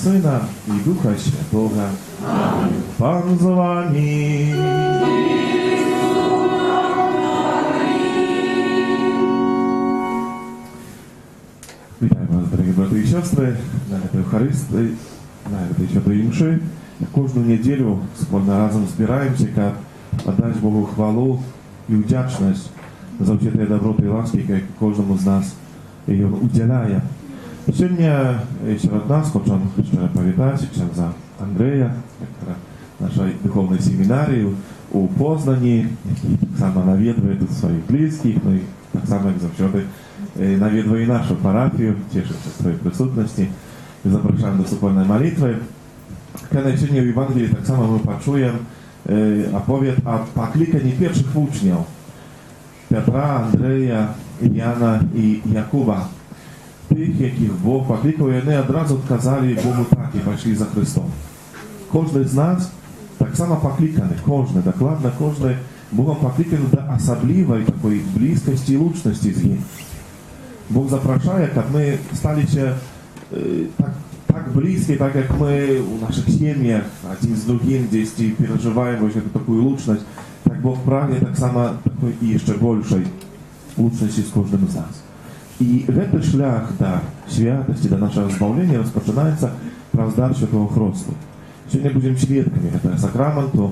Syna i Ducha Świętego. Amen. Pan z wami. Witam was, drogie braty i siostry, na tej Eucharystii, na tej Świętej Mszy. Każdą niedzielę wspólnie razem zbierają się, aby oddać Bogu chwałę i wdzięczność za все te dobroty i łaski, jakie każdemu z nas ją udzielają. Сегодня среди нас хочу jeszcze powitać księdza Andrzeja, który w naszej duchownej seminarium u Poznani, tak samo nawieduje tu swoich bliskich, no i tak samo jak zawsze nawieduje naszą parafię, cieszę się z swojej obecności i zapraszam do wspólnej modlitwy. Kiedy сегодня w Ewangelii tak samo my poczujemy opowiedź o poklikaniu pierwszych uczniów Piotra, Andrzeja, Jana i Jakuba. Tych, jakich Bóg poklикał, i oni od razu odkazali Bogu tak i poszli za Chrystusem. Każdy z nas tak samo poklikany, każdy, dokładnie każdy Bogiem poklikany do особливой takiej bliskości i łączności z Nim. Bóg zaprasza, aby my stali się tak bliskie, tak jak my w naszych семьях, один z drugim gdzieś przeżywamy właśnie taką łączność, tak Bóg pragnie tak samo takiej i jeszcze większej łączności z każdym z nas. I ten шлях до святости, до нашего избавления rozpoczynается przez dar Świętego Chrztu. Сегодня будем świadkami этого сакраменту,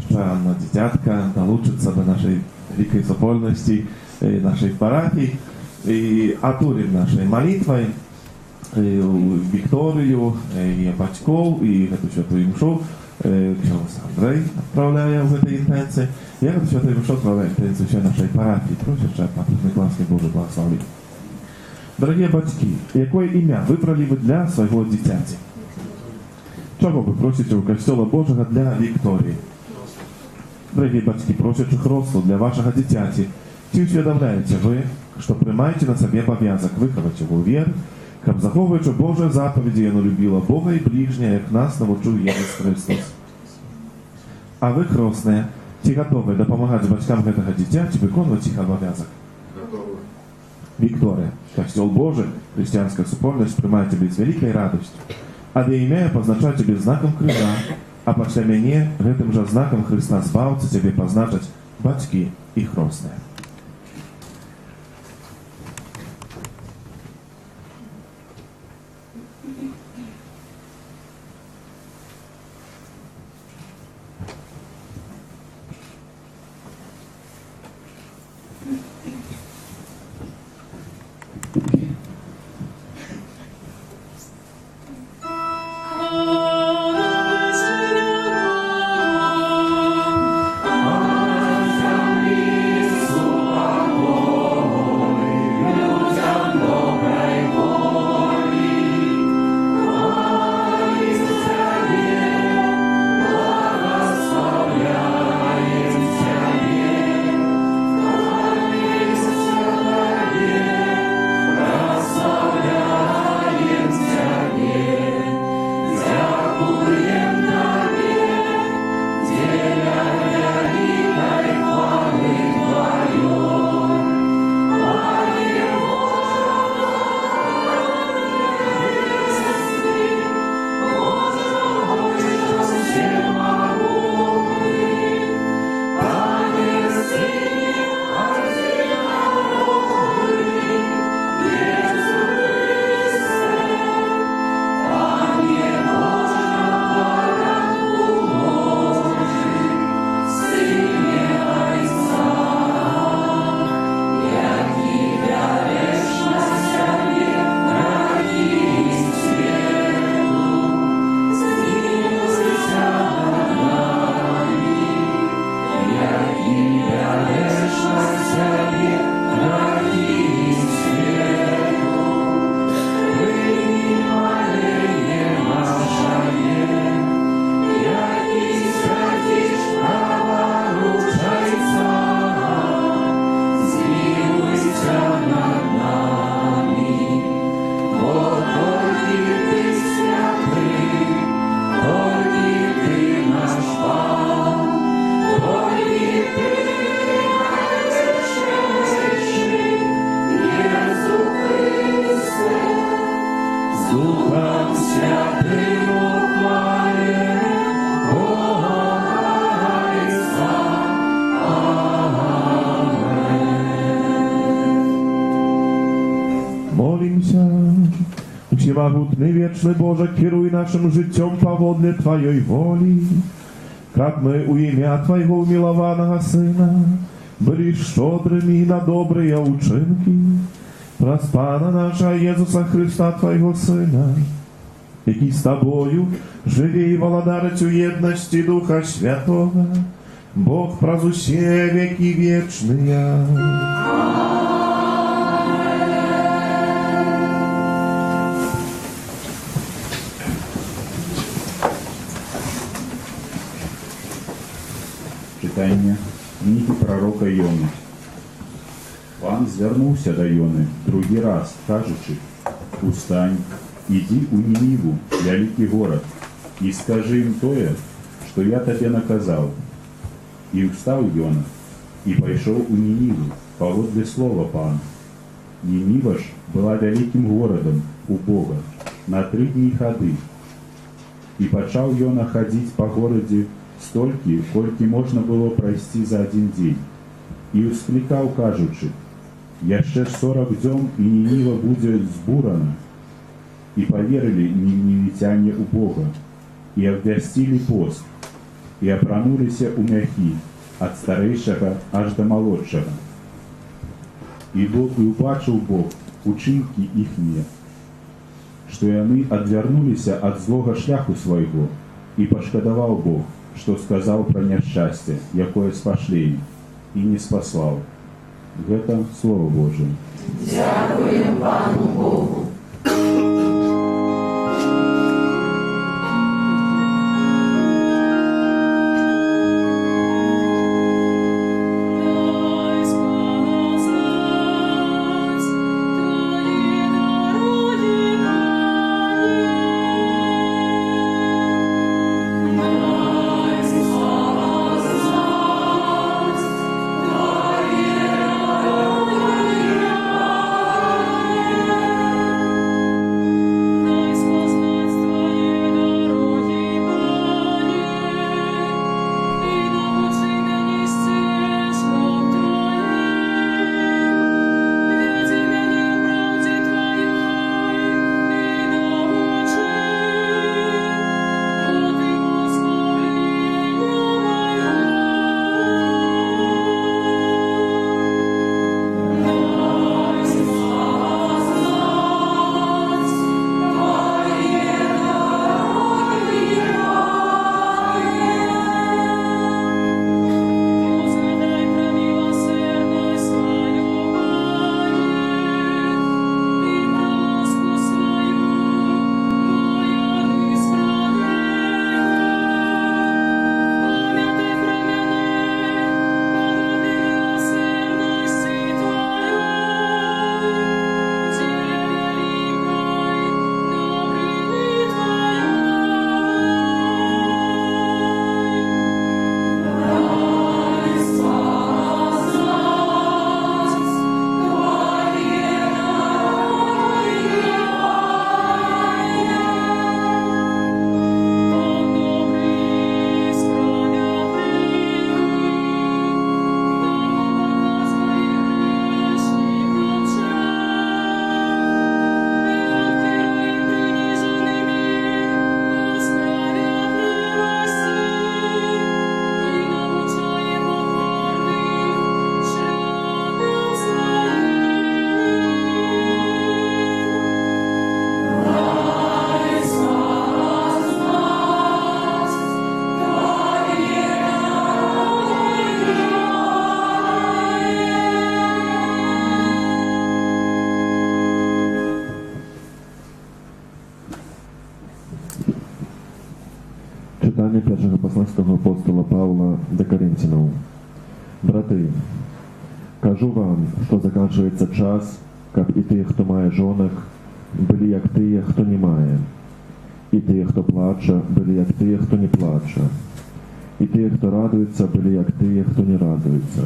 что Анна Дитятка долучится до нашей великой соборности, нашей парафии, и отурим нашей молитвой Викторию, и батьков, и эту Świętую Mszę ksiądz Andrzej odprawляя w этой интенции. Я эту Świętую Mszę отправляю интенцию всей нашей парафии. Прошу, чтобы Папный Классный Божий благословил. Дорогие батьки, какое имя выбрали вы для своего дитяти? Чего вы просите у Костола Божьего для Виктории? Дорогие батьки, просите хросту для вашего дитяти. Чи усведомляете вы, что приймаете на себе обов'язок виховати його вір, щоб заховуючи Божі заповіді, воно любило Бога і ближнє, як нас навчив Єсус Христос. А ви, хростне, чи готові допомагати батькам этого дитяти виконувати їх обов'язок? Виктория, Костел Божий, христианская супольность принимает тебя с великой радостью. А для имя позначать тебе знаком креста, а пошля мне этим же знаком Христа збавиться тебе позначать батьки и хростные. Всемогутный, вечный Боже, керуй нашим життем поводле Твоей воли, как мы у имя Твоего умилованного Сына были щедрыми на добрые учинки, праз Пана наша Иисуса Христа, Твоего Сына, який с Тобою живи и володарить у едности Духа Святого, Бог праз усе веки вечные. Читання книги пророка Йони. Пан звернувся до Йони другий раз, кажучи: «Устань, иди у Ниниву, великий город, и скажи им тое, что я тебе наказал». И встал Йона, и пошел у Ниниву, поводле слова Пана. Нинива ж была великим городом у Бога, на 3 дни ходы. И почал Йона ходить по городе стольки, кольки можно было пройти за 1 день. И ускликал, кажучи: «Яще 40 дём, и Нинива будет збурана». И поверили нинивитяне у Бога, и обвестили пост, и опранулися у мяхи, от старейшего аж до молодшего. И убачил Бог учинки ихние, что и они отвернулися от злого шляху своего, и пошкодовал Бог, что сказал про несчастье, якое спошли им, и не спаслал. Это Слово Божие. Дякуємо Пану Богу. Читання першого посланського апостола Павла до Коринтянам. Брати, кажу вам, що закінчується час, як і ті, хто має жонах, були як ті, хто не має. І ті, хто плаче, були як ті, хто не плаче. І ті, хто радується, були як ті, хто не радується.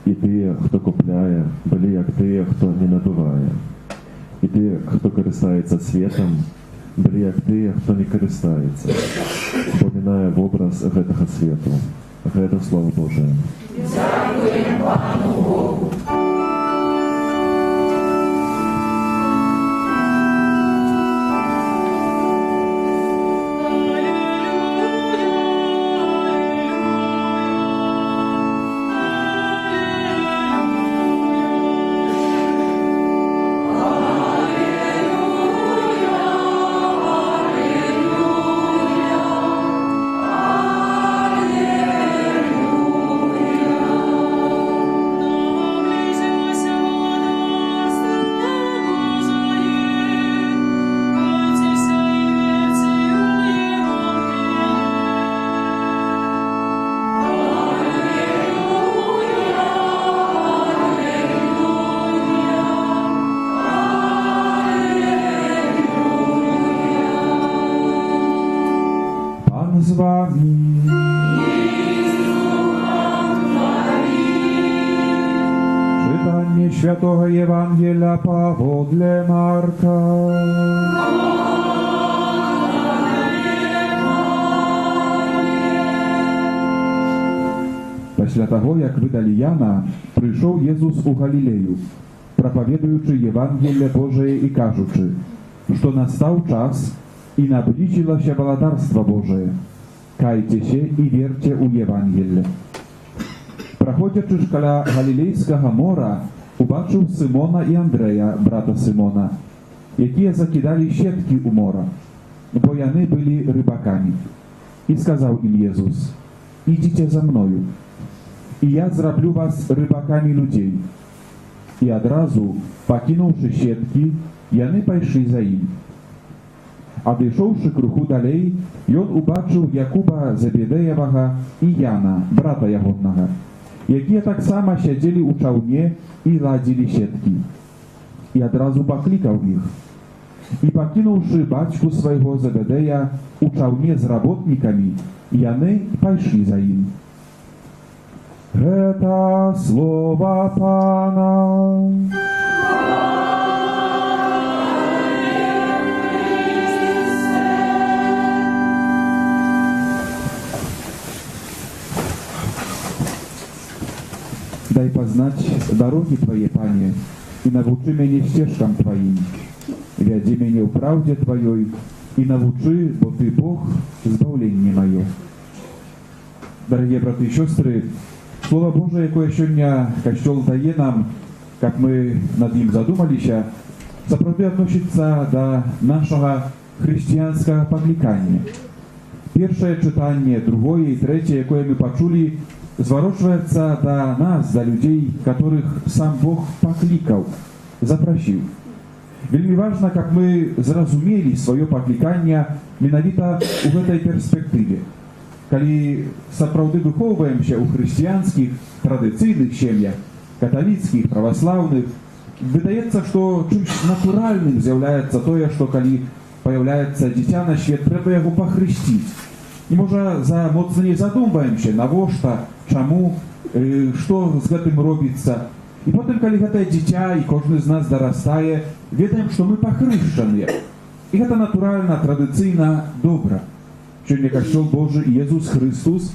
І ті, хто купляє, були як ті, хто не набуває. І ті, хто користається світом, були як ті, хто не користається, бо минає в образ гэтага свету. Гэта Слово Божие. Дякуємо Пану Богу. Świętego Ewangelia powodle Marka. Після того, як видали Яна, прийшов Єсус у Галілею, проповідуючи Євангеліє Божє і кажучи, що настав час і наблизилося владарство Божие. Кайтеся і вірте у Євангеліє. Проходячи шкаля Галілейського мора, убачив Симона і Андрея, брата Симона, які закидали сітки у мора, бо вони були рибаками. І сказав їм Єсус, ідіть за мною, і я зроблю вас рибаками людей. І одразу, покинувши сітки, вони пішли за ним. А дійшовши круху далей, він убачив Якуба Зебедеєвого і Яна, брата ягодного, які так само сиділи у човні і ладили сітки. І одразу покликав їх. І покинувши батьку свого Зебедея у човні з работниками, вони пішли за ним. Это слово Пана. Дай познать дороги Твои, Пане, и научи меня стежкам Твоим. Веди меня в правде Твоей, и научи, бо Ты Бог, избавление мое. Дорогие браты и сестры, Слово Божие, якое сёння Касцёл дае нам, как мы над ним задумались, сапраўды относится до нашего христианского покликания. Первое читание, другое и третье, якое мы почули, зворачивается до нас, до людей, которых сам Бог покликал, запросил. Вельми важно, как мы зразумели свое покликание менавіта в этой перспективе. Калі сапраўды выхоўваемся ў хрысціянскіх традыцыйных сем'ях, каталіцкіх, праваслаўных, выдаецца, што чымсь натуральным з'яўляецца тое, што калі паяўляецца дзіця на свет, трэба яго пахрысціць. І можа моцна не задумваемся, навошта, чаму, што з гэтым робіцца. І потым, калі гэтае дзіця і кожны з нас дарастае, ведаем, што мы пахрышчаныя. І гэта натуральна, традыцыйна добра. Сёння Касцёл Божий Иисус Христос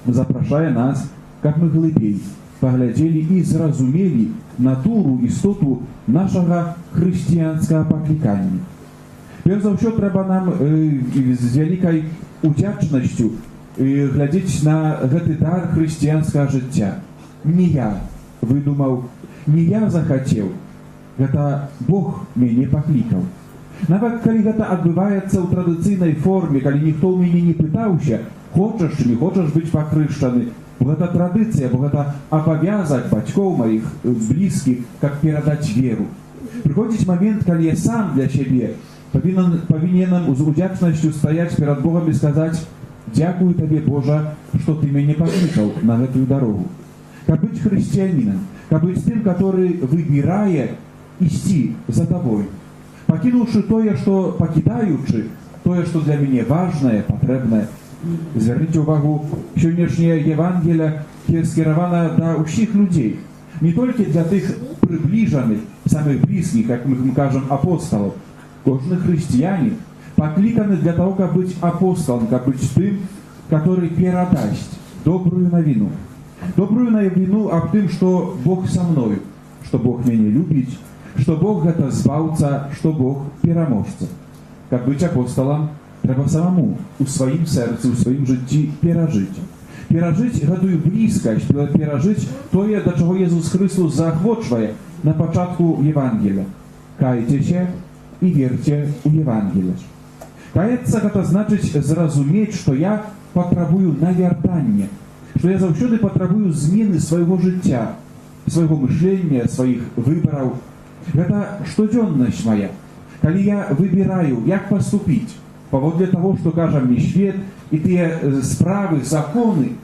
запрашае нас, как мы глыбей поглядели и зразумели натуру, істоту нашага хрысціянскага паклікання. Перш за ўсё трэба нам з вялікай удзячнасцю глядзець на гэты дар хрысціянскага жыцця. Не я выдумаў, не я захацеў, гэта Бог мяне паклікаў. Нават калі гэта адбываецца ў традыцыйнай форме, калі ніхто ў мяне не пытаўся, хочаш ці не хочаш быць пакрышчаны, бо гэта традыцыя, бо гэта абавязак бацькоў маіх блізкіх, как перадаць веру. Прыходзіць момент, калі я сам для сябе павінен з удзячнасцю стаяць перад Богом і сказаць: «Дзякую табе, Божа, што ты мяне паклікаў на гэтую дарогу». Каб быць хрысціянінам, каб быць тым, который выбірае ісці за табой. Пакінуўшы тое, што пакідаючы, тое, што для мяне важнае, патрэбнае. Звярніце ўвагу, сённяшняе Евангелие скіравана да ўсіх людзей. Не толькі для тых прыбліжаных, самых блізкіх, як мы кажам, апостолаў. Кожны хрысціянін пакліканы для того, каб быць апостолом, каб быць тым, который перадасць добрую навіну. Добрую навіну аб тым, што Бог са мною, што Бог мяне любіць, што Бог гэта збаўца, што Бог пераможца. Каб быць апостолам, трэба самому у сваім сэрцы, у сваім жыцці перажыць. Перажыць гэтую блізкасць, перажыць тое, да чаго Jesús Христос заахвочвае на пачатку Евангелия. Кайцеся і верце ў Евангелие. Каяцца гэта значыць зразумець, што я патрабую навяртання, што я заўсёды патрабую змены свайго жыцця, свайго мышлення, сваіх выбараў. Гэта штодзённасць моя. Калі я выбіраю, як паступіць, паводле таго, што кажа мне свет, і тыя справы, законы,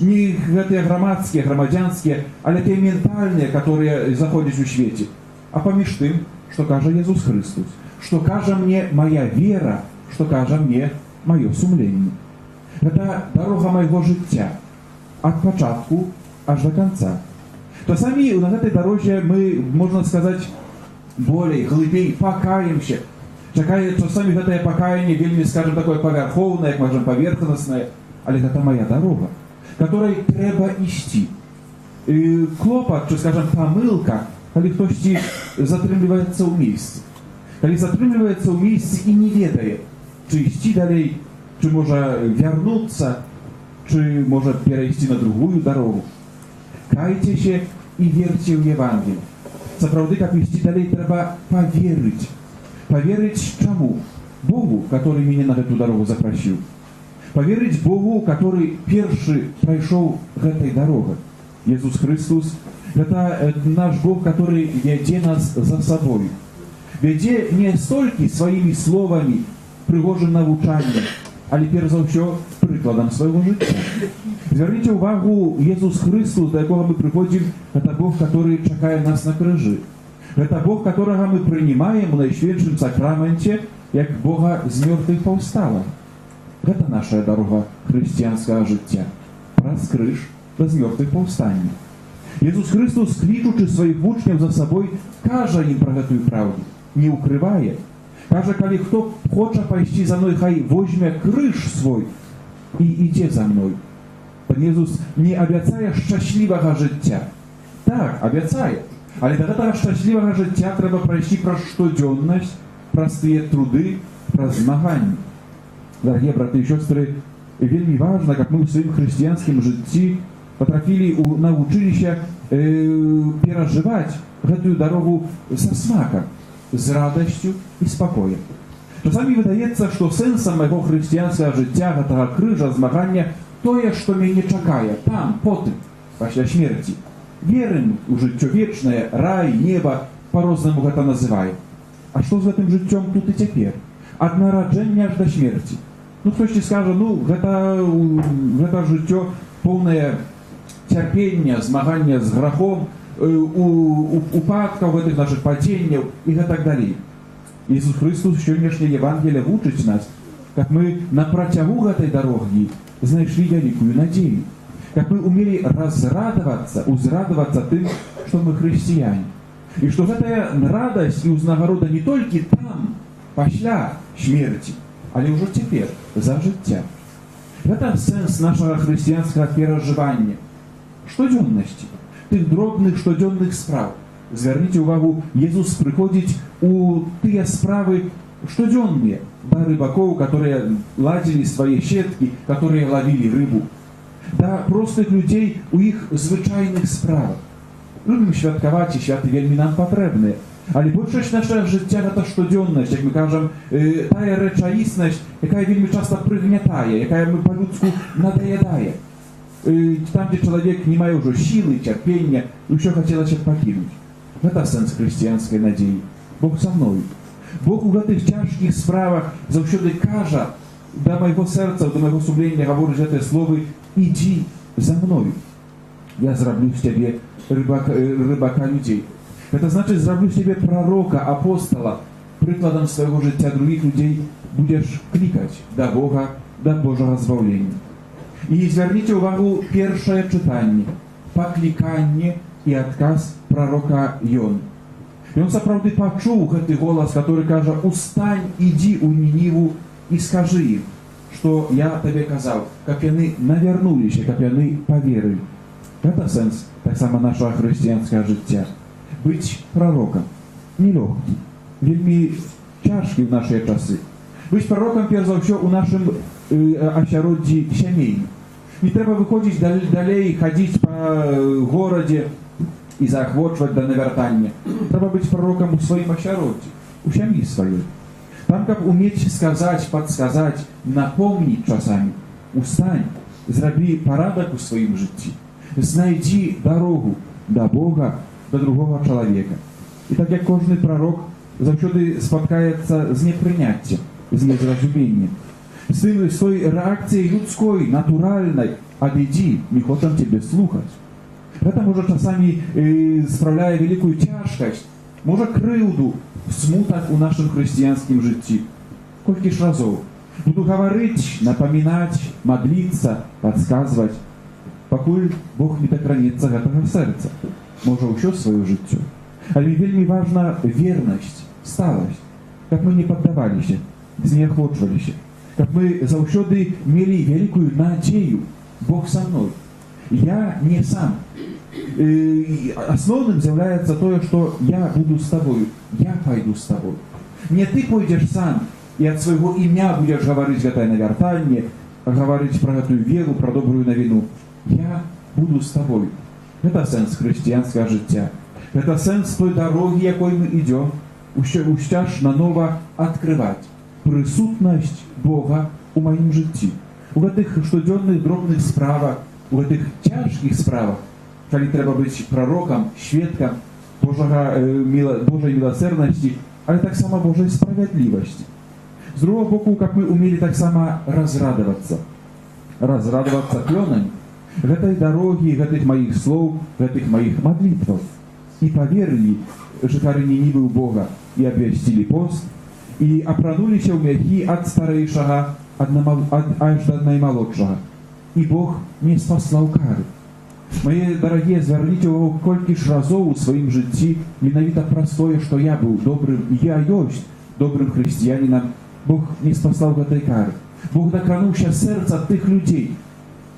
не гэтыя грамадскія, грамадзянскія, але тыя ментальныя, которые заходзяць у свеце, а паміж тым, што кажа Jesús Христос, што кажа мне моя вера, што кажа мне маё сумленне. Гэта дарога майго жыцця, ад пачатку аж до конца. Часами на этой дороге мы, можно сказать, более глубей покаемся. Часами это покаяние вельми, скажем, такое поверховное, как можем поверхностное, але это моя дорога, которой треба істи. Клопат, чи, скажем, помылка, коли хтось затрымліваецца ў месцы. Коли затрымліваецца ў месцы і не ведае, чи істи далей, чи можа вярнуцца, чи можа перайсці на другую дорогу. Кайтеся і верьте ў Евангелие. Сапраўды, каб ісці далей, трэба поверыць. Поверить чему? Богу, который меня на эту дорогу запросил. Поверить Богу, который первый прошел этой дорогой. Иисус Христос – это наш Бог, который ведет нас за собой. Ведет не столько своими словами, пригожим навучанием, але перш за все прикладом своего життя. Зверните увагу, Иисус Христос, до якого мы приходим, это Бог, который чекает нас на крижі. Это Бог, которого мы принимаем в Найсвятшем Сакраменте, как Бога з мертвых повстала. Это наша дорога христианского життя. Праз криж до з мертвых повстання. Иисус Христос, кличучи своих учнів за собой, каже їм про эту правду, не укриває. Каже, коли хто хоче пойти за мною, хай возьме криж свой і іде за мною. Пан Иисус не обіцяє щасливого життя. Так, обіцяє. Але до этого щасливого життя треба пройти про щоденность, простые труды, про змагання. Дорогие браты и сестры, вельми важно, как мы в своем христианском житті потрапили на училище переживать эту дорогу со смаком, с радостью и спокоем. Часами выдается, что сенсом моего христианского життя, этого крижа, змагання, то, что меня чекає, там, потом, після смерти. Верим у життя вечное, рай, небо, по-розному это называем. А что с этим життем тут и теперь? От народжения аж до смерти. Ну, кто-то скажет, это життя полное терпения, змагания с грехом, упадков этих наших падений и так далее. Иисус Христос сегодняшнее Евангелие учит нас, как мы на протягу этой дороги знайшли великую надею. Как мы умели узрадоваться тем, что мы христиане. И что эта радость и узнагорода не только там, після смерти, але уже теперь, за життя. Это сенс нашего христианского переживания. Щоденности, тих дробных щоденных справ. Зверните увагу, Иисус приходит у те справы щоденные, до рыбаков, которые ладили свои сетки, которые ловили рыбу. Да простых людей у их звичайних справах. Любим святкувати, і святи вельми нам потрібні. Але більшість нашого життя – це щоденність, як ми кажемо, та речаїсність, яка вельми часто пригнітає, яка ми по-людську надоїдає. Там, де чоловік не має вже сили, терпіння, і все хотілося покинути. Це сенс християнської надії. Бог со мною. Бог у цих тяжких справах завжди каже до моего сердца, до моего сумления говорить это слово: иди за мною. Я зроблю з тебе рыбака людей. Это значит, зроблю з тебе пророка, апостола. Прикладом своего життя других людей будешь кликать до Бога, до Божого збавлення. И зверните увагу першее читание. Покликание и отказ пророка Йоны. И он сапраўды почув этот голос, который каже: «Устань, иди у Ниниву и скажи им, что я тебе казал, как они навернулись, как они поверили». Это сенс так само нашего христианского життя. Быть пророком нелегкий, вельми тяжкий в наши часы. Быть пророком, перш за все, у нашем осяроддзі сямейным. Не треба выходить далей, ходить по городе и заохвачивать до навертания. Треба быть пророком у своим осяроддзі, у сям'і своей. Там, как уметь сказать, подсказать, напомнить часами: устань, зроби порядок у своем житті, знайди дорогу до Бога, до другого человека. И так як кожний пророк завжди споткається з неприйняттям, з незрозумінням, з той реакцией людской, натуральной: «Отойди, не хотим тебе слухать». Это может часами, справляя великую тяжкость, может кривду, смуток у нашем христианском житті. Сколько ж разов буду говорить, напоминать, молиться, подсказывать, покуль Бог не докранется этого сердца. можа ўсё сваё жыццё. Але вельмі важна вернасць, сталасць, каб мы не паддаваліся, знеахвочваліся, каб мы заўсёды мелі вялікую надзею. Бог са мной. Я не сам. Асноўным з'яўляецца тое, што я буду з табою, я пайду з табою. Не ты пойдзеш сам і ад свайго імя будзеш гаварыць гэтае навяртанне, гаварыць пра гэтую веру, пра добрую навіну. Я буду з табою. Гэта сэнс хрысціянскага жыцця. Гэта сэнс той дарогі, якой мы ідём, усё ж нанова адкрываць прысутнасць Бога ў маім жыцці. У гэтых штодзённых дробных справах, у гэтых цяжкіх справах, калі трэба быць прарокам, сведкам Божай міласэрнасці, але таксама Божай справядлівасці. З другого боку, каб мы умелі таксама разрадавацца плёнамі гэтай дарогі, гэтых маіх слоў, гэтых маіх мадлітваў. І паверылі жыхары Нінівы ў Бога і абвясцілі пост, і апрануліся ў мяхі ад старэйшага аж да наймалодшага. І Бог не спаслаў кары. Мае дарагія, звярніце ўвагу, колькі ж разоў у сваім жыцці менавіта праз тое, што я быў добрым, і я ёсць добрым хрысціянінам, Бог не спаслаў гэтай кары. Бог дакрануўся сэрца тых людзей,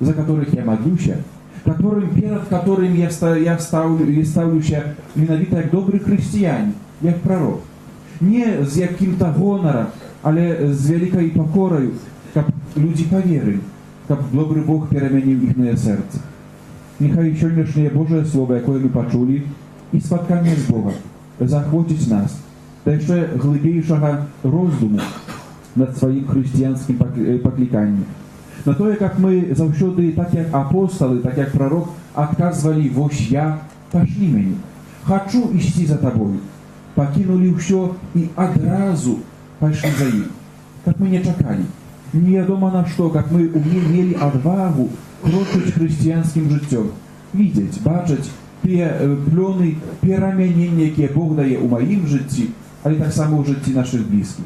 за которых я мадлюся, перад которым я ставлюся менавіта як добры хрысціянін, як прарок. Не з якім-то гонарам, але з вялікай пакораю, каб людзі паверылі, каб добры Бог перамяніў іхнае сэрца. Няхай сённяшняе Божае Слово, якое мы пачулі, і спатканне з Богом заахвоціць нас да яшчэ глыбейшага роздуму над сваім хрысціянскім пакліканнем. На тое, каб мы заўсёды, так як апосталы, так як прарок, адказвалі: «Вось я, пашлі мяне, хачу ісці за табою». Пакінулі ўсё і адразу пайшлі за ім. Каб мы не чакалі. Невядома на што, каб мы мелі адвагу крочыць хрысціянскім жыццём. Відзець, бачыць тыя плёны перамянення, якія Бог дае ў маім жыцці, але таксама ў жыцці нашых блізкіх.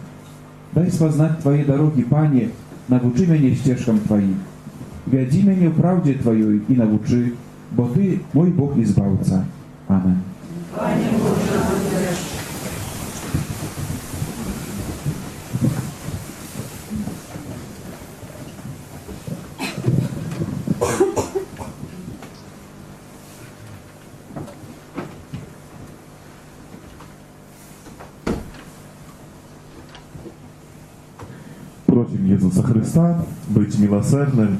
Дай спазнаць твае дарогі, Пане, навучы мяне сцежкам тваім. Вядзі мяне ў праўдзе тваёй і навучы, бо ты мой Бог і збаўца. Амен. Пане Боже, наверш. Просім Єзуса Христа быць міласэрным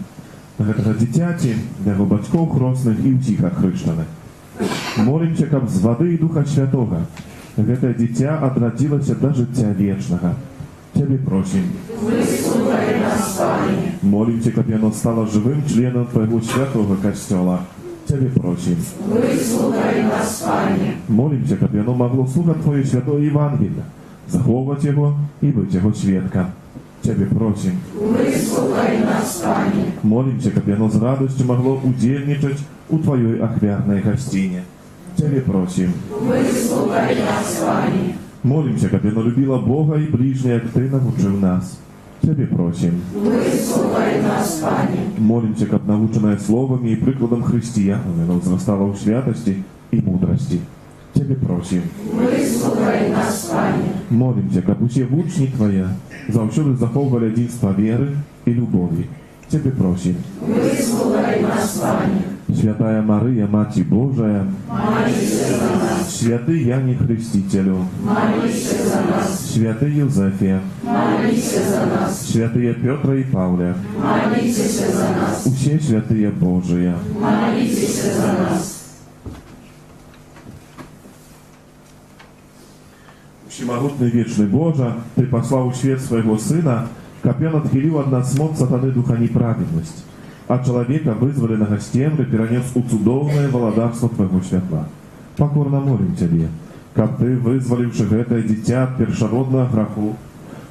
да гэтага дзіцяці, да яго бацькоў хросных і ўсіх ахрышчаных. Молімся, каб з вады і Духа Святога гэтае дзіця адрадзілася да жыцця вечнага. Цябе просім. Выслухай нас, Пане. Молімся, каб яно стала жывым членам Твайго святога касцёла. Цябе просім. Выслухай нас, Пане. Молімся, каб яно магло слухаць Твоё святое Евангелие, захоўваць яго і быць яго сведкам. Цябе просім. Выслухай нас, Пане. Молімся, каб яно з радасцю магло удзельнічаць у Тваёй ахвярнай гасціне. Цябе просім. Выслухай нас, Пане. Молімся, каб яно любіла Бога і ближня, як Ты навучыў нас. Цябе просім. Выслухай нас, Пане. Молімся, каб навучанае словамі і прыкладам хрысціянам яно ўзрастала ў святасці і мудрасці. Цябе просім. Выслухай нас, Пане. Молімся, каб усе вучні Твае заўсёды захоўвалі адзінства веры і любові. Цябе просім. Выслухай нас, Пане. Святая Марыя, Маці Божая, Молися за нас. святы Яне Хрыстителю, Молися за нас. святы Юзефе, Молися за нас. святые Петра і Павле, Молитеся за нас. усе святые Божие. Молитеся за нас. Всемогутный вечный Боже, Ты послал в свет своего Сына, каб ён адхіліў ад нас моц сатаны духа неправеднасць, а чалавека, вызваленага з цемры, перанес у цудоўнае валадарства Твайго святла. Пакорна молім Цябе, каб Ты, вызваліўшы гэтае дзіця ад першароднага граху,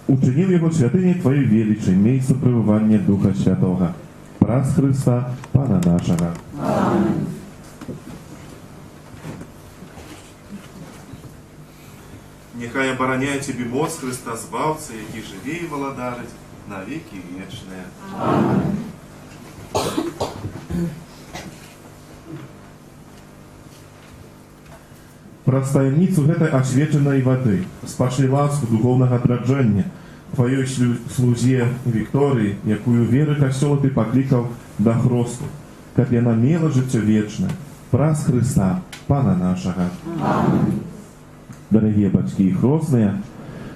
учыніў яго святыняй Тваёй велічы, месца пребывання Духа Святога. Праз Христа, Пана нашага. Амин. Нехай обороняє Тебе моц Христа Збавця, який живе і владарить на віки вічне. Амин. Праз таямніцу гэтай асвечанай вады спашлі ласку духовнага адраджэння тваёй слузе Вікторыі, якую веры касцёла ты паклікаў да хросту, каб яна мела жыццё вечнае праз Хрыста, Пана нашага. Дарагія бацькі і хросныя,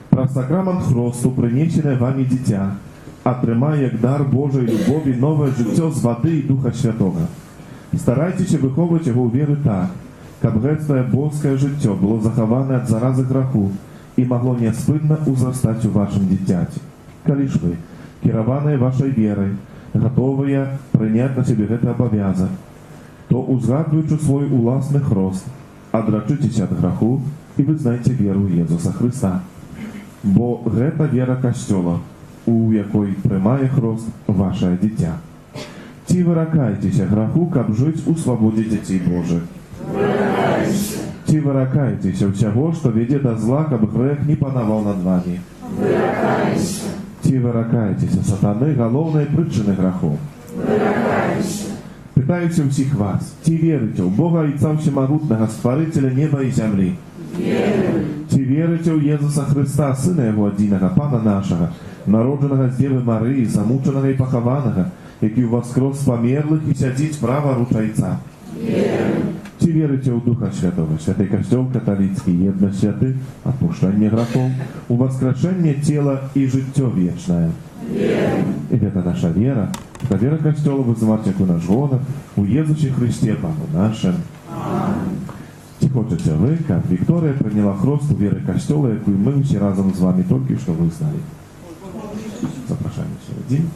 праз сакрамент хросту прынесенае вамі дзіця атрымае як дар Божай любові новае жыццё з вады і Духа Святога. Старайцеся выхоўваць яго ў веры так, каб гэтае боскае жыццё было захаванае ад заразы граху і магло няспынна ўзрастаць у вашым дзіцяці. Калі ж вы, кіраваныя вашай верай, гатовыя прыняць на сябе гэты абавязак, то, узгадваючы свой уласны хрост, адрачыцеся ад граху і вызнайце веру Езуса Хрыста. Бо гэта вера касцёла, у якой прымае хрост вашае дзіця. Ці выракаецеся граху, каб жыць у свабодзе дзяцей Божых? Ці выракаецеся ўсяго, што вядзе да зла, каб грэх не панаваў над вамі? Ці выракаецеся сатаны, галоўнай прычыны грахоў? Пытаюся ўсіх вас, ці верыце ў Бога Айца Ўсемагутнага, стварыцеля неба і зямлі? Ці верыце ў Езуса Хрыста, Сына Яго адзінага, Пана нашага, народжанага з Девы Марыі, замучанага і пахаванага, які ўваскрос з памерлых і сядзіць права ручайца? Ці верыце ў Духа Святого, святы касцёл каталіцкі, еднасць святых, адпушчэнне грахоў, уваскрашэнне цела і жыццё вечнае? І гэта наша вера, та вера касцёла вызываць як у наш гонар, у Езусе Хрысте, Пану нашым. Ці хочаце вы, каб Вікторыя прыняла хрост у веры касцёла, якую мы ўсе разам з вамі толькі што вызналі? Запрашаем у середзіну.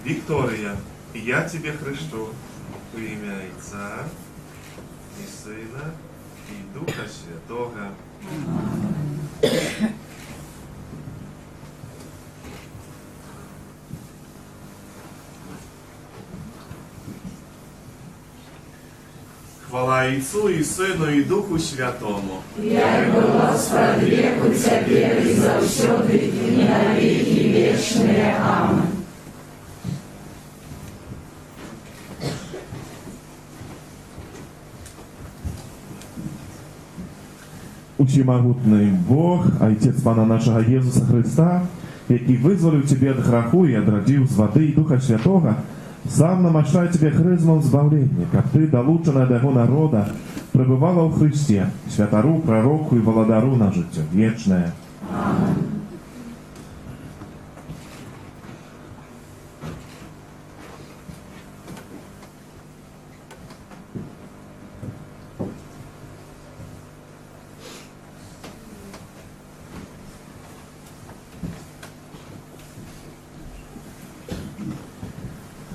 Виктория, я тебе хрещу в имя Отца и Сына и Духа Святого. Хвала Отцу и Сыну и Духу Святому. Як было сподвеку Тебе и завсёды, и на веки вечные. Аминь. Усемагутны Бог, Отец Пана нашага Езуса Хрыста, які вызволіў цябе ад граху і адрадзіў з вады і Духа Святога, сам намашчае цябе хрызмам збаўлення, каб ты, далучаная да яго народа, пребывала ў Хрысце, святару, прароку і валадару на жыццё вечнае. Аминь.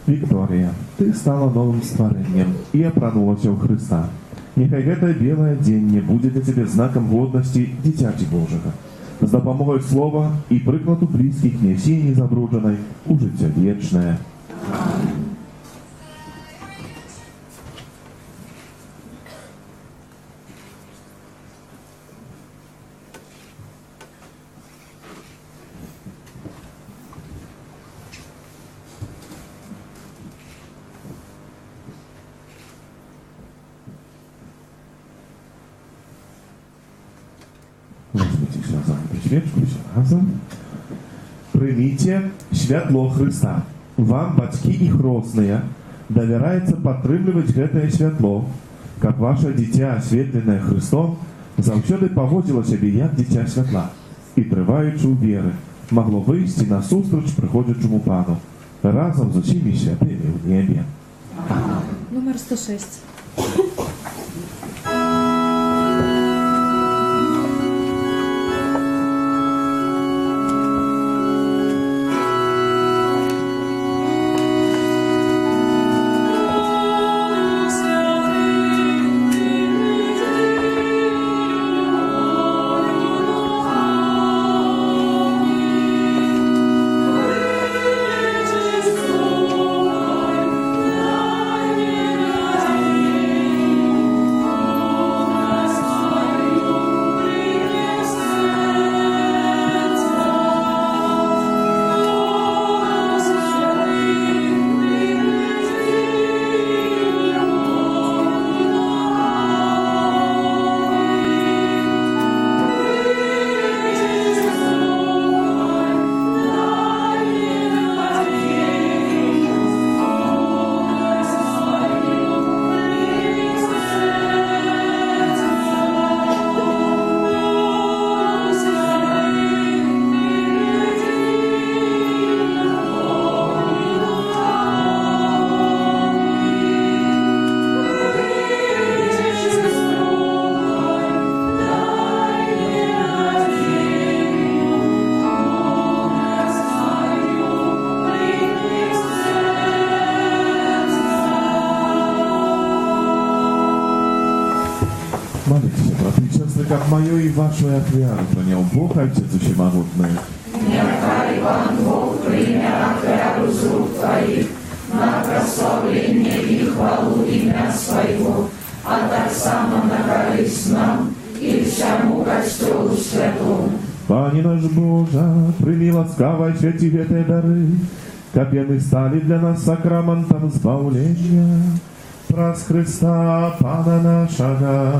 Вікторія, ты стала новым стварэннем і апранулася ў Хрыста. Няхай гэтае белае адзенне будзе для цябе знакам годнасці дзіцяці Божага. З дапамогай слова і прыкладу блізкіх нясі незабруджанай у жыццё вечнае. Прыміце святло Хрыста. Вам, бацькі і хросныя, давяраецца падтрымліваць гэтае святло, каб ваше дзіця, асветленае Хрыстом, заўсёды паводзіла сябе як дзіця святла і, трываючы ў веры, магло выйсці насустрач прыходзячаму Пану разам з усімі святымі ў небе. Номер 106. Молитесь, браты и сестры, как мою и вашу офиару принял Бог, Отец Всемогутный. Нехай Иван Бог примя офиару из рук твоих на прославление и хвалу имя Своего, а так само на корысть нам и всему костелу святому. Пане наш Боже, прими ласкаво святив те дары, как яны стали для нас сакраментом збавления. Праз Христа, Пана нашего.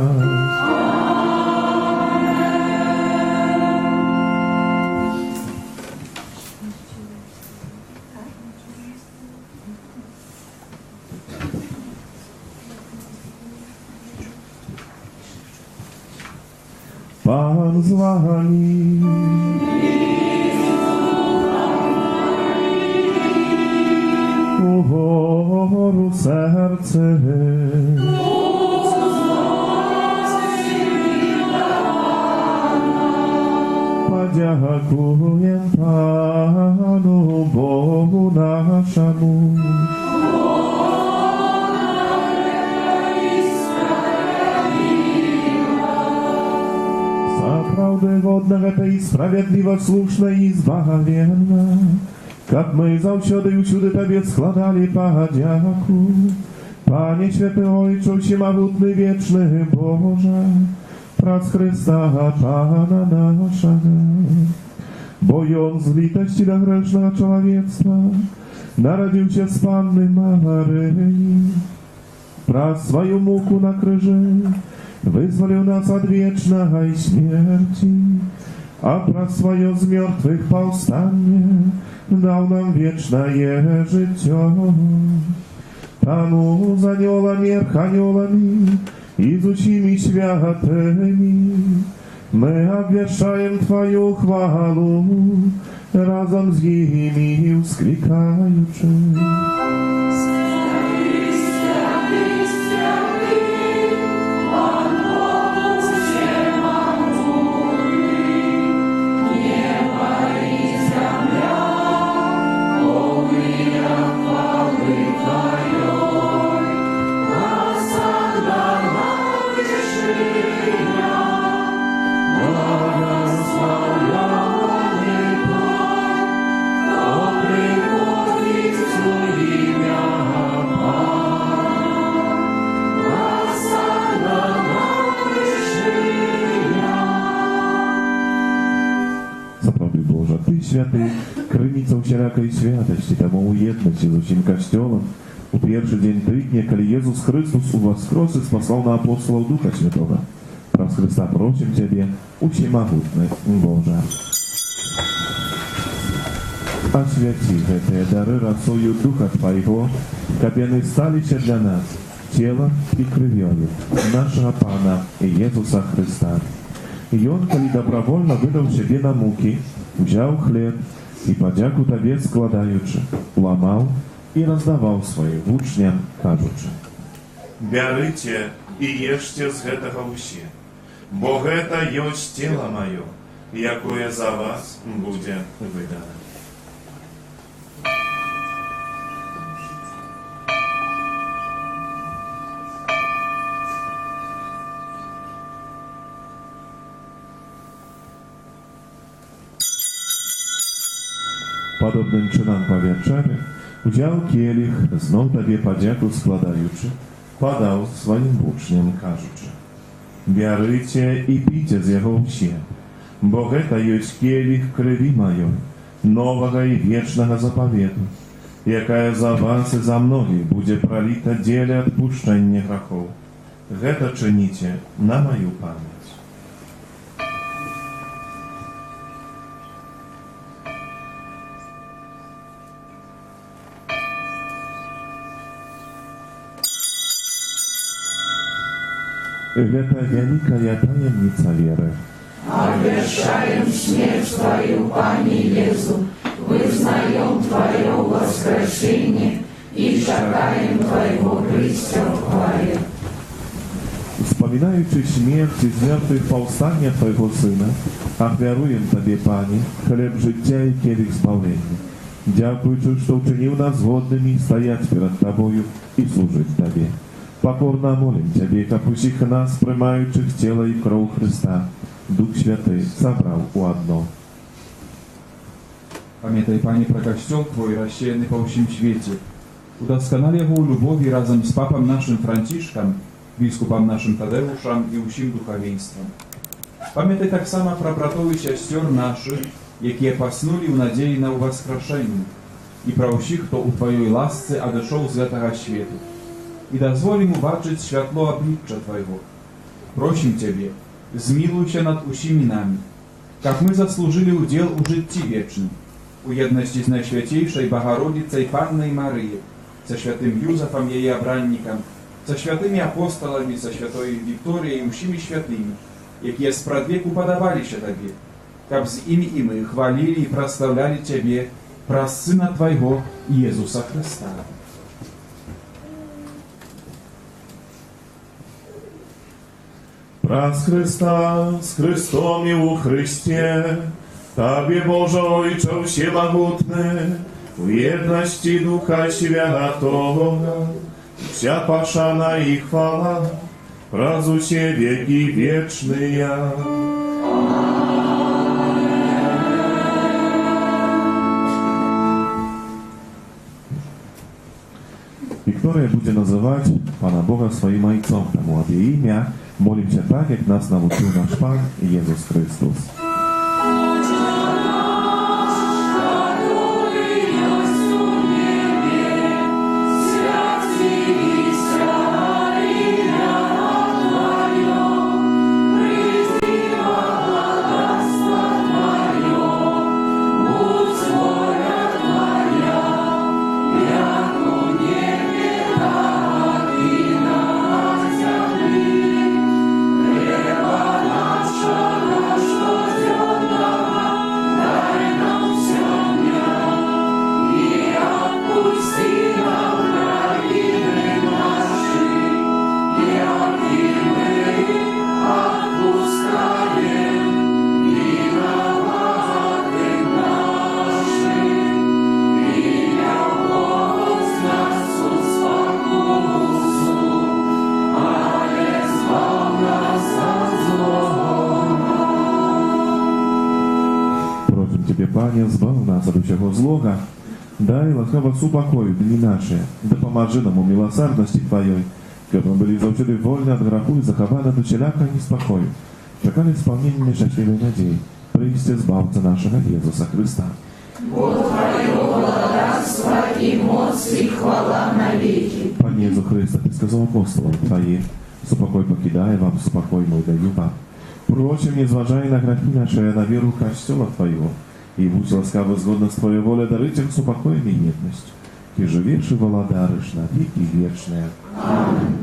Пан з вами. Угору серце. Подякуєм Пану Богу нашому. Правды годного это и справедливо, слушно и избавленно, как мы завсёды и усюды Тебе складали подяку. Пане Святый Ойче, всемогутный вечный Боже, праз Христа Пана нашего, бо Он з литости до грешного человечества народился с Панной Марией, праз свою муку на крыже вызволил нас от вечной смерти, а про свое з мертвых повстание дал нам вечное житье. Тому за анёлами, арханёлами, изучими святыми, мы обвершаем Твою хвалу, разом с ними вскликаючи. Святый, крыніца всякой святости, тому уедности з усім костелом, у первый день тыкня, коли Иисус Христос воскрес и спасал на апостолов Духа Святого. Праз Христа просим Тебе, всемогутный Боже. Освяти эти дары росою Духа Твоего, как они сталися для нас, телом и кровью нашего Пана Иисуса Христа. И Он, коли добровольно выдал себе на муки, взял хлеб и подяку Тебе складаючи, ламал и раздавал своим учням, кажучи: «Бярыце и ешьте з гэтага ўсе, бо гэта ёсць тело маё, якое за вас будзе выдано». Podobnym czynam po wieczery wziął kielich, znów Tobie podzięku składający, podał swoim uczniom, każuczy: «Bierzcie i pijcie z jego wsie, bo to jest kielich krwi mojej, nowego i wiecznego zapowiedu, jaka za was i za mnogich będzie prolita dziele odpuszczenia grzechów. To czynicie na moją pamięć». Это великая таємниця віри. Обвещаем смерть Твою, Пане Иисус, вызнаем Твое воскрешение и шагаем Твоего Христа в хвале. Wspominaючи śmierć i zmartwych powstania Twojego Syna, ofiaruję Tobie, Panie, chleb życia i kielich zbawienia. Dziękuję Ci, że uczynił nas godnymi stajać przed Tobою i służyć Tobie. Покорно молим Тебе, как усіх нас, приймаючих тіло і кров Христа, Дух Святий собрав у одно. Pamiętaj, Panie, про Kościół Twój rozsiany po всім świecie. Udoskonal Jego lubowi razem z papą naszym Franciszkiem, biskupem naszym Tadeuszem i усім duchowieństwem. Pamiętaj tak samo про bratów i siostер naszych, jakie pasnuli w nadziei na uwaskraszeniu, i про всіх, kto u Twojej łasce odeszł z tego świata. I dozwoli mu zobaczyć światło oblicza Twojego. Prosim Ciebie, zmiłuj się nad усіми nami, jak my zasłużyli udział u życiu wiecznym, u jedności z Najświętejszej Bogorodicy Panny Maryi, ze świętym Józefem jej obrannikiem, ze świętymi apostolami, ze świętą Wiktorią i усіми świętymi, jakie z pradwieku podobali się Tobie, jak z imi i my chwalili i proslawiali Ciebie przez Syna Twojego Jezusa Chrysta. Праз Христа, с Христом и у Христе, Тебе, Боже Ojcze Всемогутny, в jedności Ducha Świętego, wся пошана и хвала, празу Cię веки вечные. Wiktoria będzie nazywać Pana Boga swoim Ojcem, na młode imię. Молим się tak, jak nas nauczył nasz Pan Jezus Chrystus. Panie, zbaw nas od всього złego, daj ласкаво супокою дни наши, да поможи нам у милосердности Твоей, как мы были завсёды вольны от греху и захованы до вселяка неспокою, чекали исполнения счастливой надеи, принести Збавца нашего Иисуса Христа. Бо Твое владарство и моц и хвала навеки. Пане Иисус Христе, Ты сказал апостолам Твоим, супокой покидая вам, супокой мой даю вам. Прочим, не зважая на грехи наши, а на веру Костела Твоего, и будь ласкаво згодно с Твоей волей дарить их супокоем и едность. Ти живеш и володариш на веки вечные.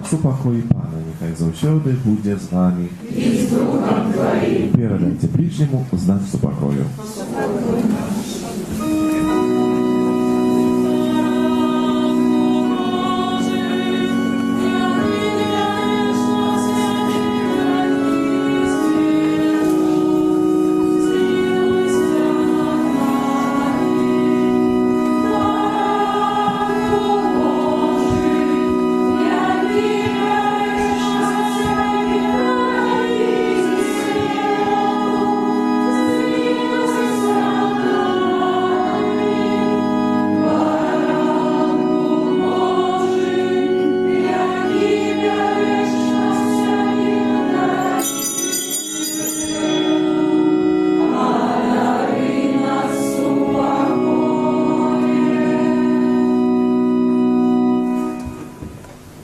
Супокой Пана, нехай завсёды буде з вами. И с Духом Твоим. Передайте ближнему знак супокою.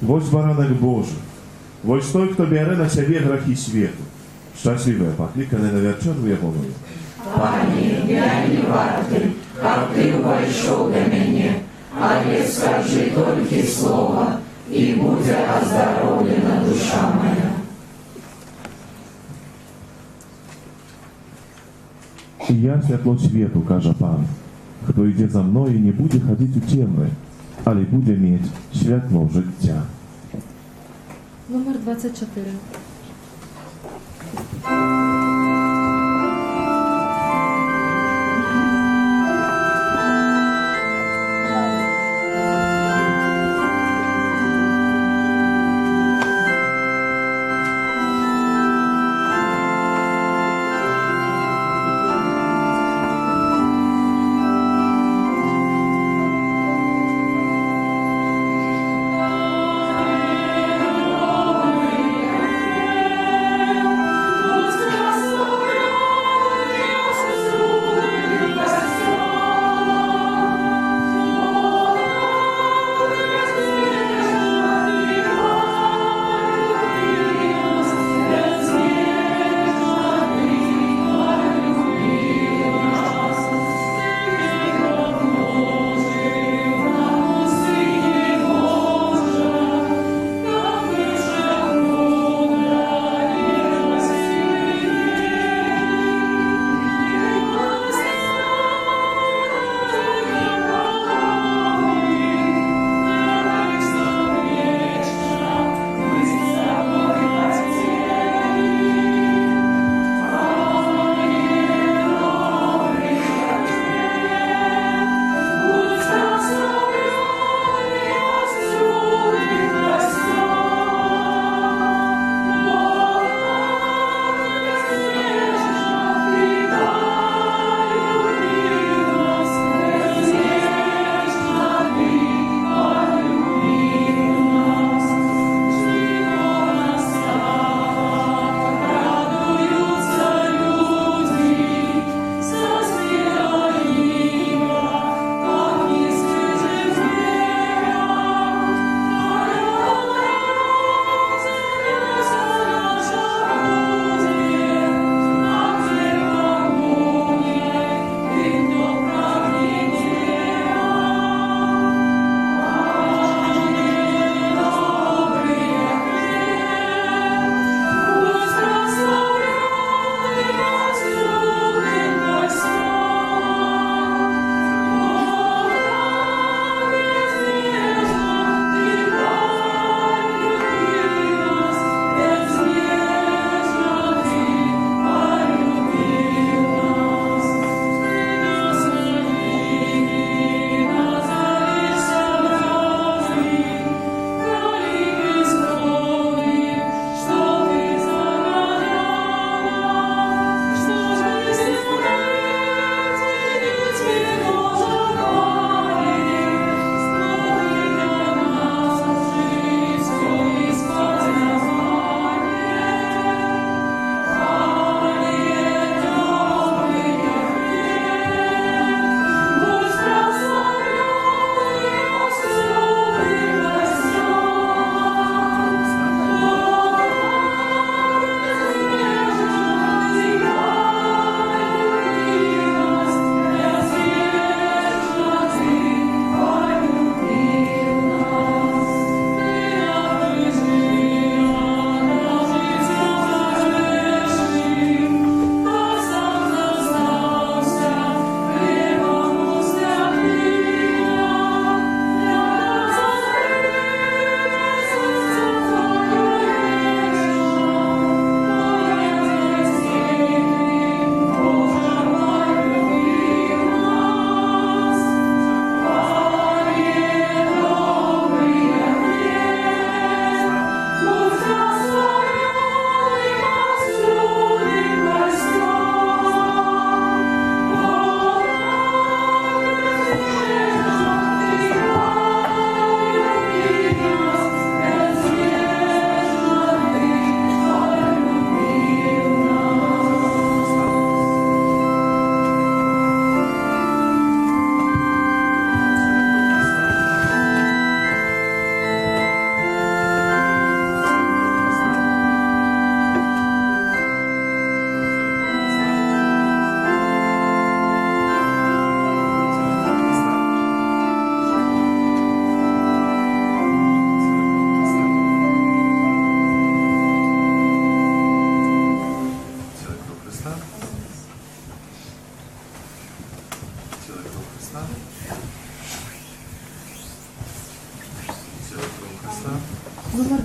Вось баранок Божий, вось той, хто бере на себе грехи світу. Щасливе, покликане на вечеру Єговою. Пане, я не вартый, как Ты вошел до меня, але скажи только слово, и будет оздоровлена душа моя. Я світло світу, каже Пан. Хто йде за мною, не буде ходити у темрі, але буде мати світло життя. Номер 24.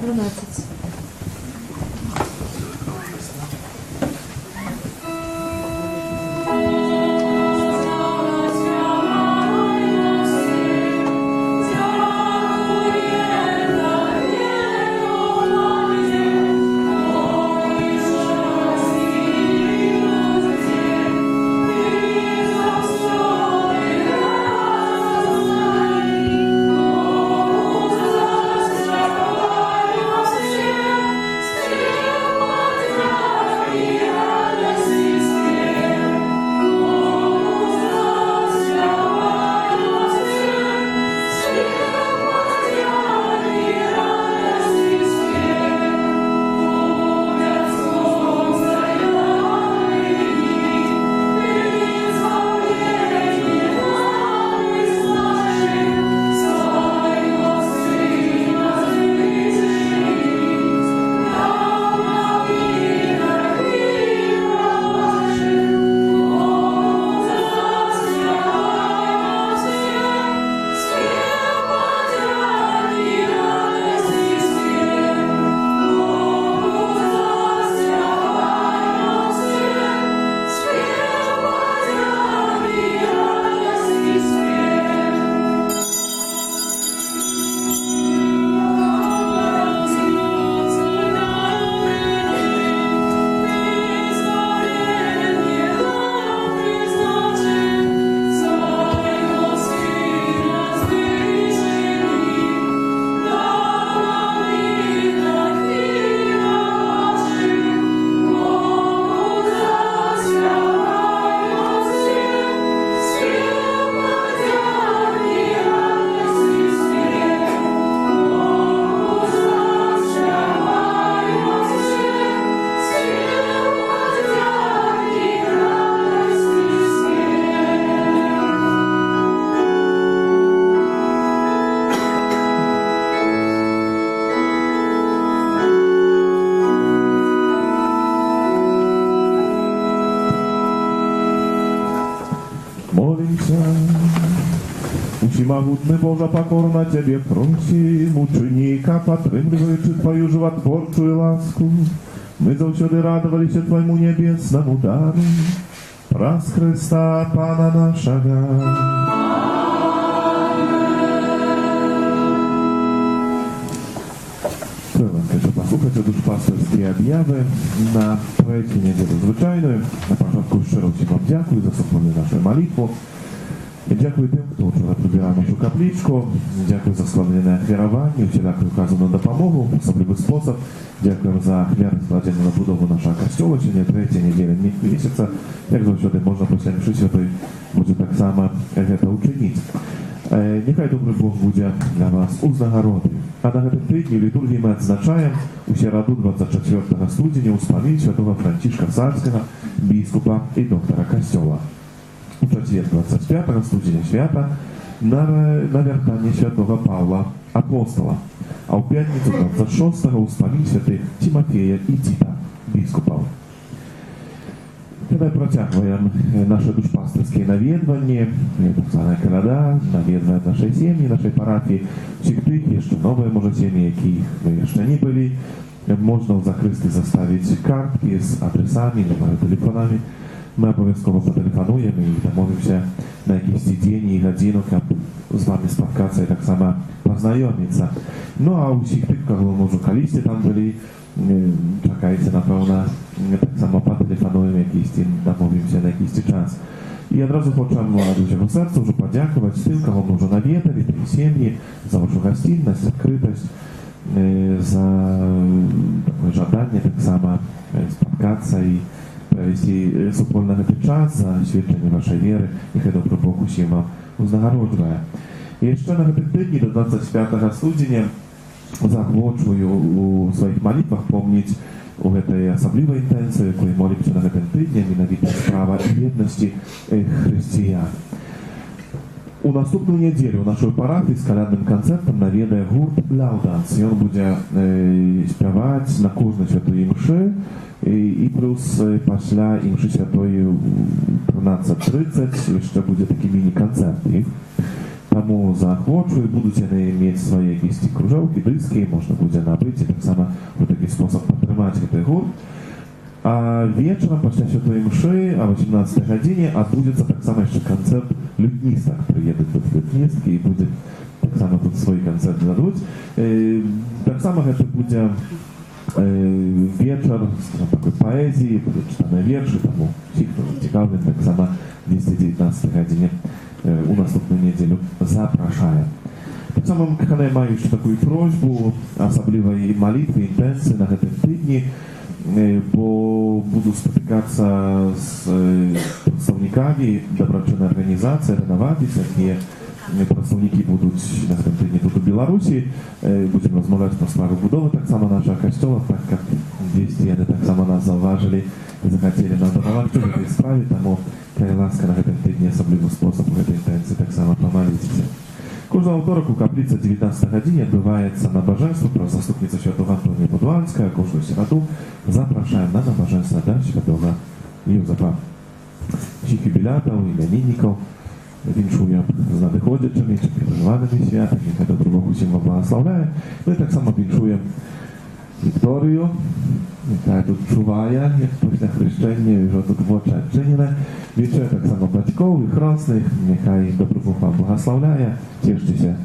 12. Всемогутный Боже, покорно Тебе просим, ученика, подтримливаючи Твою животворчую ласку, мы завсёды радовались Твоему небесному дару, праз Христа Пана нашего. Хочу послухати душпастерські об'яви на третю неділю звичайної. На початку щиро всім вам дякую за слухання нашої молитви. І дякую тим, хто вчора прибирав нашу капличку. Дякую за складене ахвірування, всіляку вказану допомогу, особливий спосіб. Дякую за ахвяри, складені на будову нашого костюла, чи не третя неділя місяця. Як завжди, можна після міші святої буде так само це учинити. Нехай добрий Бог буде для вас узнагородою. А на гэтым тыдні ў літургіі мы адзначаем у сераду 24 студзеня ўспамін святого Францішка Сальскага, біскупа і доктара касцёла. У чацвер 25 студзеня свята навяртанне святого Павла Апостола, а ў пятніцу 26 ўспамін святых Тимофея і Тита, біскупаў. Давай процягваем наши душпастерские наведванні, так званая каляда, наведваем нашей сем'ї, нашей парафії. Всіх тих, ще нові, може, сім'ї, яких ви ще не були, можна в закристі заставити картки з адресами, номерами, телефонами. Ми обов'язково потелефонуємо і домовимося на якийсь день і годину, щоб з вами споткатися і так само познайомитися. Ну, а у всіх тих, кого, може, колись там були, чекайте, напевно, так само потелефонуємо якийсь день, домовимося на якийсь час. І одразу хочемо від усього серця вже подякувати тим, кого ми вже навідали, тим сім'ї, за вашу гостинність, відкритість, за таке жадання так само споткатися і провести супольно этот час за свідчення вашої віри. Нехай добрий Бог усім вам узнагороджує. І ще на гэтым тижні до 25 студзеня захвочую у своих молитвах помнить у этой особливой интенции, коли молимся на этом тижні, менавіта справа бедности християн. У наступну неділю у нашої парафії з колядним концертом наведає гурт «Лауданс». І він буде співати на кожну святої імші, і плюс після імші святої 13:30 ще буде такий міні-концерт. Таму заахвочваю, будуць яны мець свае якісьці кружэлкі, дыскі, можна будзе набыць і таксама у такі спосаб падтрымаць гэты гурт. А вечарам пасля святой імшы о 18 гадзіне адбудзецца таксама яшчэ канцэрт лютністак. Прыедуць тут лютністкі і будзе таксама тут свой канцэрт дадуць. Таксама гэта будзе вечар такой паэзіі, будуць чытаныя вершы, таму усіх, хто цікаўны, таксама 10-19 гадзіне у наступную нядзелю запрашаем. Таксама каханыя маю яшчэ такую просьбу, асабліва і малітвы, інтэнцыі на гэтым тыдні, бо буду спатыкацца з прадстаўнікамі дабрачыннай арганізацыі «Рэноватис», якія прадстаўнікі будуць на гэтым тыдні тут у Беларусі. Будзем размаўляць пра справу будовы таксама нашага касцёла, так как дзесьці яны таксама нас заўважылі і захацелі нам дапамагчы ў гэтай справе, таму калі ласка на гэтым тыдні асаблівы спосаб у гэтай інтэнцыі таксама памаліцеся. Кожны аўторак у капліцы 19 гадзіне адбываецца набажэнства пра заступніцу святого Антонія Падуанскага. Кожную сераду запрашаем на набажэнства да святого Юзапа. Усіх юбілятаў, імяніннікаў віншуем з надыходзячымі чи прыжыванымі святамі, гэта Бог усім вам благаслаўляе. Мы таксама віншуем Вікторыю, якая тут чувае, як пасля хрышчэння, ўжо тут вочы адчынены. Віншуем таксама бацькоў і хросных, няхай добры Бог вам благаслаўляе. Цешцеся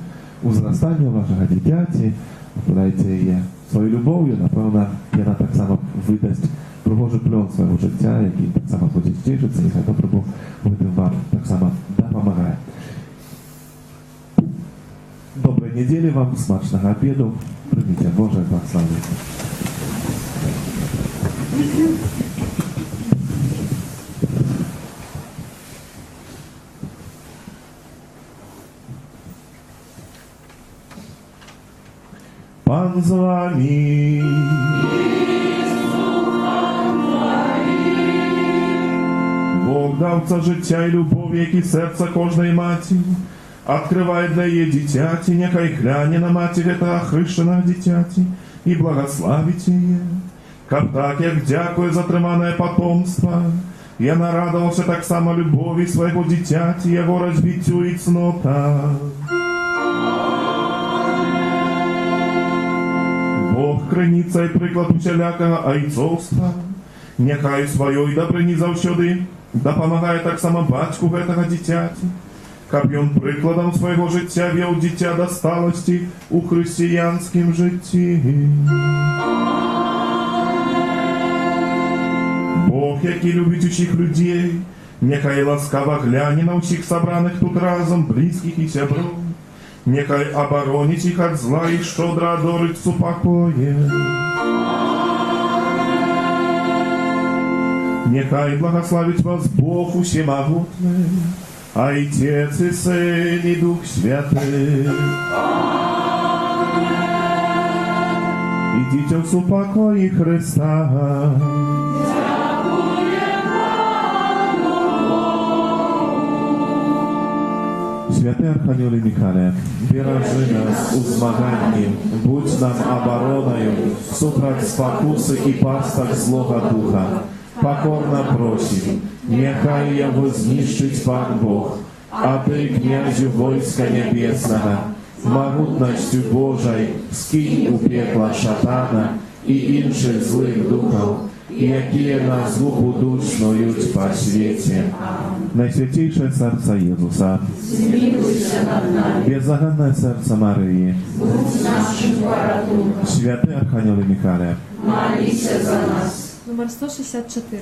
ўзрастанню вашага дзіцяці, апыляйце яе сваёй любоўю, напэўна, яна таксама выдасць прыгожы плён свайго жыцця, які таксама будзе цешыцца, няхай добры Бог у гэтым вам таксама дапамагае. Добрай нядзелі вам, смачнага абеду, прыміце Божае благасловенне. Пан з вами. Бог даўца жыцця і любові, які сэрца кожнай маці адкрывае для яе дзіцяці, няхай гляне на маці гэтага хрышчанага дзіцяці і благаславіць яе, каб так, як дзякуе за атрыманае патомства, яна радавалася таксама любові свайго дзіцяці, яго развіццю і цнота. Бог крыніца і прыклад усялякага айцоўства, няхай сваёй дабрыні заўсёды дапамагае таксама бацьку гэтага дзіцяці, каб ён прыкладам свайго жыцця веў дзіця да сталасці ў хрысціянскім жыцці. Бог, які любіць усіх людзей, няхай ласкава гляне на ўсіх сабраных тут разам блізкіх і сяброў, няхай абароніць іх ад зла і шчодра адорыць супакое. Няхай благаславіць вас Бог усемагутны, Отец и Сын и Дух Святый. Идите в супокой Христа. Святый Архангеле Михаиле, бережи нас у змаганні, будь нам обороною, супроть спокуси і пасток злого духа. Покорно просим, нехай его знищить Пан Бог, а ты, князю войска небесного, могутностью Божой скинь у пекла шатана и інших злых духов, які на злу душнують по свете. Найсвятейшее сердце Иисуса, Змилуйся над нами. Беззаганное сердце Марии, Будь нашим порятунком. Святый Архангеле Михаиле, Молися за нас. Номер 164.